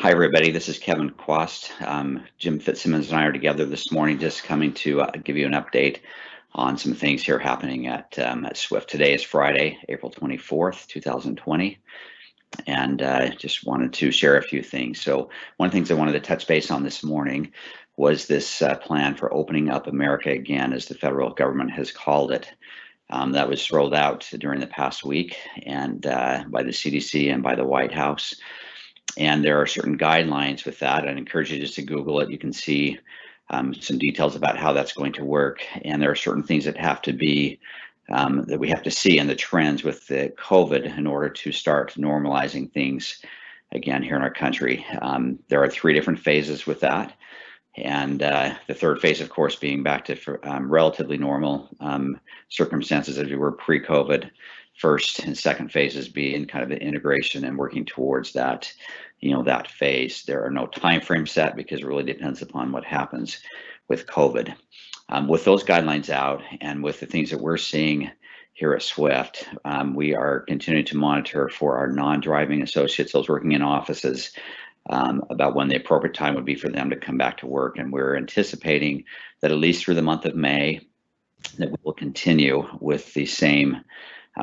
Hi, everybody. This is Kevin Quast. Jim Fitzsimmons and I are together this morning, just coming to give you an update on some things here happening at Swift. Today is Friday, April 24th, 2020, and just wanted to share a few things. So one of the things I wanted to touch base on this morning was this plan for opening up America again, as the federal government has called it. That was rolled out during the past week and by the CDC and by the White House. And there are certain guidelines with that. I'd encourage you just to Google it. You can see some details about how that's going to work. And there are certain things that have to be, that we have to see in the trends with the COVID in order to start normalizing things again here in our country. There are 3 different phases with that. And the third phase, of course, being back to relatively normal circumstances as we were pre-COVID. First and second phases being kind of the integration and working towards that, that phase. There are no time frames set because it really depends upon what happens with COVID. With those guidelines out and with the things that we're seeing here at Swift, we are continuing to monitor for our non-driving associates, those working in offices, about when the appropriate time would be for them to come back to work. And we're anticipating that at least through the month of May, that we will continue with the same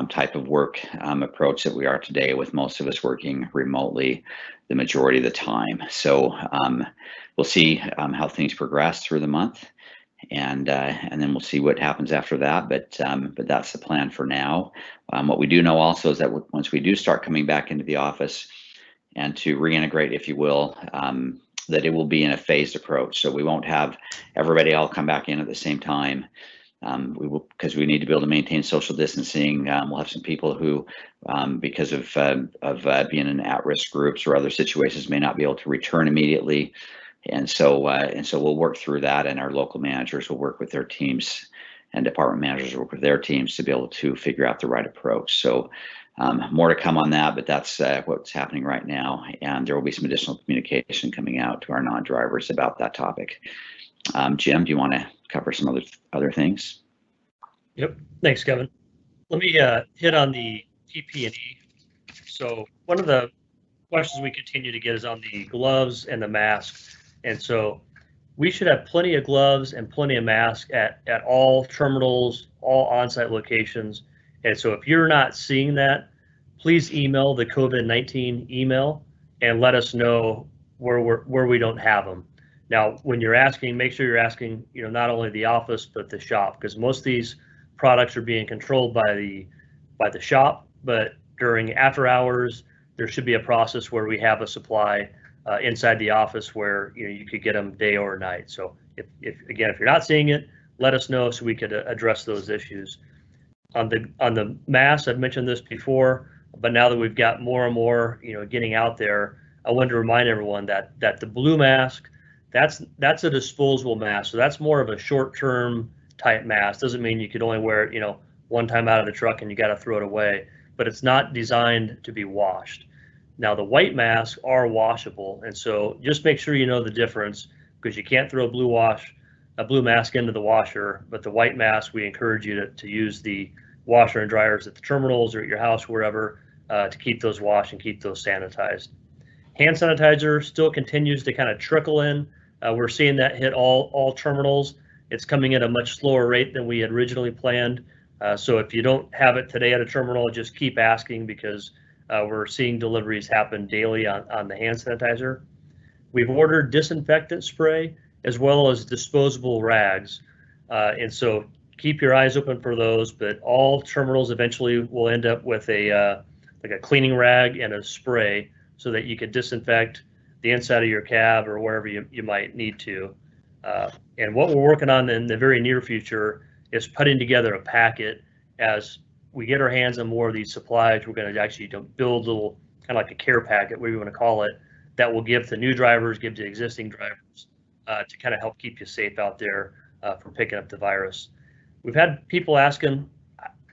type of work approach that we are today, with most of us working remotely the majority of the time. So we'll see how things progress through the month, and then we'll see what happens after that. But that's the plan for now. What we do know also is that once we do start coming back into the office and to reintegrate, if you will, that it will be in a phased approach. So we won't have everybody all come back in at the same time. We will, because we need to be able to maintain social distancing. We'll have some people who, because of being in at-risk groups or other situations, may not be able to return immediately, and so we'll work through that. And our local managers will work with their teams, and department managers will work with their teams to be able to figure out the right approach. So more to come on that, but that's what's happening right now. And there will be some additional communication coming out to our non-drivers about that topic. Jim, do you want to cover some other things? Yep. Thanks, Kevin. Let me hit on the PPE. So one of the questions we continue to get is on the gloves and the masks. And so we should have plenty of gloves and plenty of masks at all terminals, all on-site locations. And so if you're not seeing that, please email the COVID-19 email and let us know where we don't have them. Now, when you're asking, make sure you're asking, not only the office, but the shop, because most of these products are being controlled by the shop. But during after hours, there should be a process where we have a supply inside the office where you could get them day or night. So if you're not seeing it, let us know so we could address those issues. On the masks, I've mentioned this before, but now that we've got more and more getting out there, I wanted to remind everyone that the blue mask, that's a disposable mask. So that's more of a short-term type mask. Doesn't mean you could only wear it, one time out of the truck and you got to throw it away, but it's not designed to be washed. Now the white masks are washable. And so just make sure you know the difference, because you can't throw a blue mask into the washer, but the white mask, we encourage you to use the washer and dryers at the terminals or at your house, wherever, to keep those washed and keep those sanitized. Hand sanitizer still continues to kind of trickle in. We're seeing that hit all terminals. It's coming at a much slower rate than we had originally planned. So if you don't have it today at a terminal, just keep asking, because we're seeing deliveries happen daily on the hand sanitizer. We've ordered disinfectant spray as well as disposable rags. And so keep your eyes open for those, but all terminals eventually will end up with a cleaning rag and a spray so that you could disinfect the inside of your cab or wherever you might need to. And what we're working on in the very near future is putting together a packet. As we get our hands on more of these supplies, we're going to actually build a little kind of like a care packet, whatever you want to call it, that will give to new drivers, give to existing drivers, to kind of help keep you safe out there from picking up the virus. We've had people asking,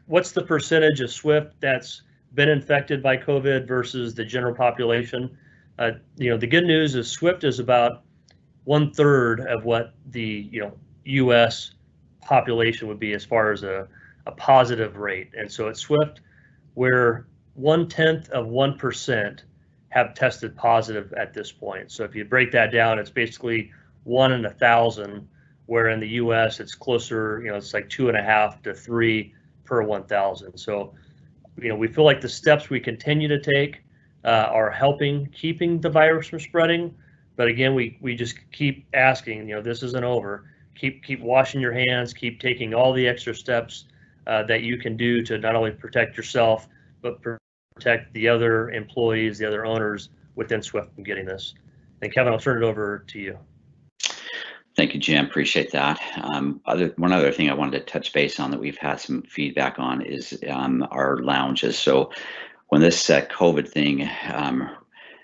what's the percentage of Swift that's been infected by COVID versus the general population? The good news is Swift is about 1/3 of what the U.S. population would be as far as a positive rate. And so at Swift, we're 1/10 of 1% have tested positive at this point. So if you break that down, it's basically 1 in 1,000, where in the U.S. it's closer, it's like 2.5 to 3 per 1,000. So, we feel like the steps we continue to take are helping keeping the virus from spreading. But again, we just keep asking, this isn't over. Keep washing your hands, keep taking all the extra steps that you can do to not only protect yourself, but protect the other employees, the other owners within Swift from getting this. And Kevin, I'll turn it over to you. Thank you, Jim. Appreciate that. One other thing I wanted to touch base on that we've had some feedback on is our lounges. So when this COVID thing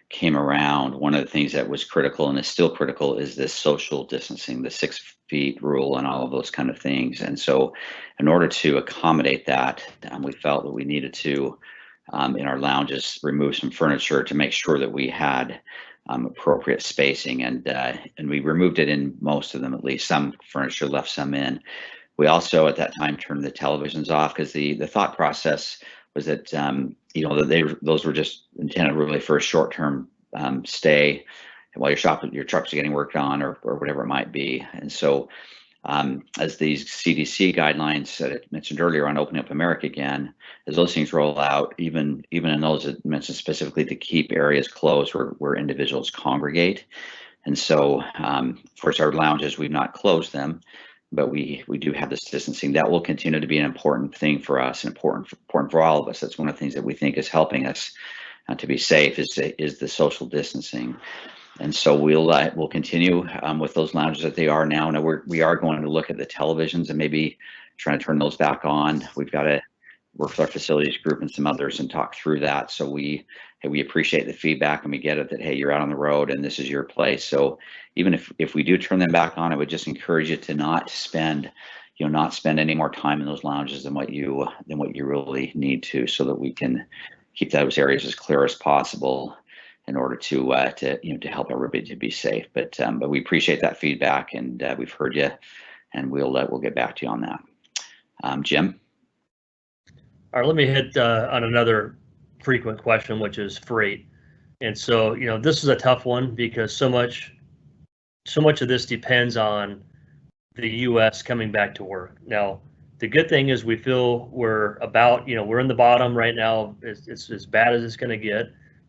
came around, one of the things that was critical and is still critical is this social distancing, the 6 feet rule and all of those kind of things. And so in order to accommodate that, we felt that we needed to, in our lounges, remove some furniture to make sure that we had appropriate spacing, and we removed it in most of them, at least. Some furniture left some in. We also at that time turned the televisions off because the thought process was that those were just intended really for a short-term stay while your trucks are getting worked on or whatever it might be. And so as these CDC guidelines that I mentioned earlier on opening up America again, as those things roll out, even in those that mentioned specifically to keep areas closed where individuals congregate. And so, of course, our lounges, we've not closed them, but we do have this distancing. That will continue to be an important thing for us, important for all of us. That's one of the things that we think is helping us to be safe is the social distancing. And so we'll continue with those lounges that they are now. Now we are going to look at the televisions and maybe trying to turn those back on. We've got to work with our facilities group and some others and talk through that. So we appreciate the feedback and we get it that, hey, you're out on the road and this is your place. So even if we do turn them back on, I would just encourage you to not spend any more time in those lounges than what you really need to, so that we can keep those areas as clear as possible in order to help everybody to be safe. But we appreciate that feedback, and we've heard you, and we'll get back to you on that. Jim? All right, let me hit on another frequent question, which is freight. And so, this is a tough one because so much of this depends on the U.S. coming back to work. Now, the good thing is we feel we're in the bottom right now. It's as bad as it's going to get.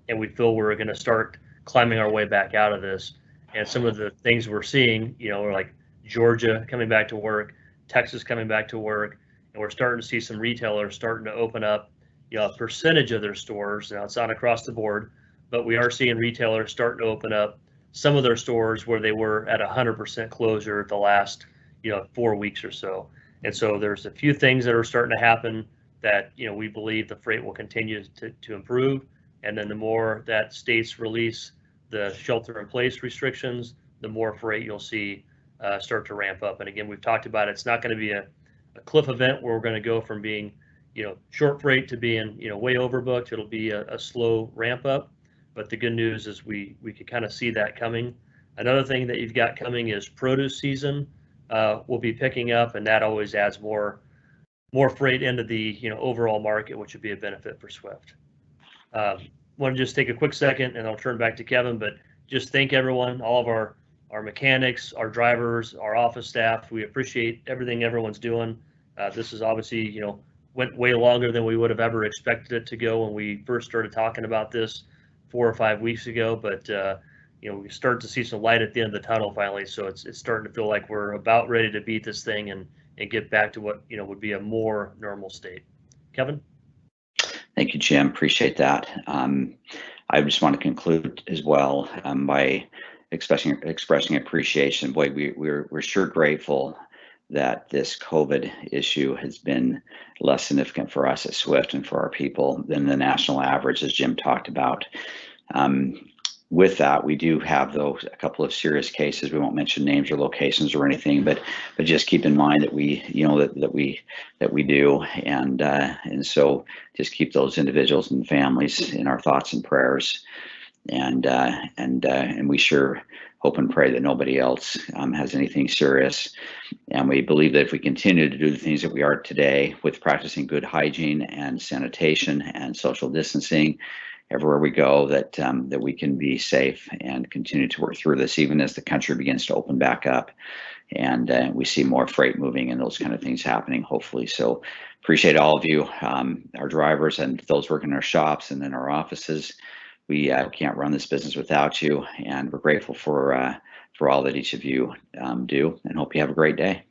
And we feel we're going to start climbing our way back out of this. And some of the things we're seeing, are like Georgia coming back to work, Texas coming back to work, and we're starting to see some retailers starting to open up, a percentage of their stores. Now, it's not across the board, but we are seeing retailers starting to open up some of their stores where they were at 100% closure the last, 4 weeks or so. And so there's a few things that are starting to happen that, we believe the freight will continue to improve. And then the more that states release the shelter-in-place restrictions, the more freight you'll see start to ramp up. And again, we've talked about it's not going to be a cliff event where we're going to go from being, short freight to being, way overbooked. It'll be a slow ramp up. But the good news is we could kind of see that coming. Another thing that you've got coming is produce season will be picking up, and that always adds more freight into the overall market, which would be a benefit for Swift. Want to just take a quick second and I'll turn back to Kevin, but just thank everyone, all of our mechanics, our drivers, our office staff. We appreciate everything everyone's doing. This is obviously, went way longer than we would have ever expected it to go when we first started talking about this 4 or 5 weeks ago, but we start to see some light at the end of the tunnel finally. So it's starting to feel like we're about ready to beat this thing and get back to what, would be a more normal state. Kevin? Thank you, Jim. Appreciate that. I just want to conclude as well by expressing appreciation. Boy, we're sure grateful that this COVID issue has been less significant for us at Swift and for our people than the national average, as Jim talked about. With that, we do have a couple of serious cases. We won't mention names or locations or anything, but just keep in mind that we do, and so just keep those individuals and families in our thoughts and prayers, and we sure hope and pray that nobody else has anything serious. And we believe that if we continue to do the things that we are today with practicing good hygiene and sanitation and social distancing, everywhere we go, that that we can be safe and continue to work through this, even as the country begins to open back up and we see more freight moving and those kind of things happening, hopefully. So appreciate all of you, our drivers and those working in our shops and in our offices. We can't run this business without you, and we're grateful for all that each of you do, and hope you have a great day.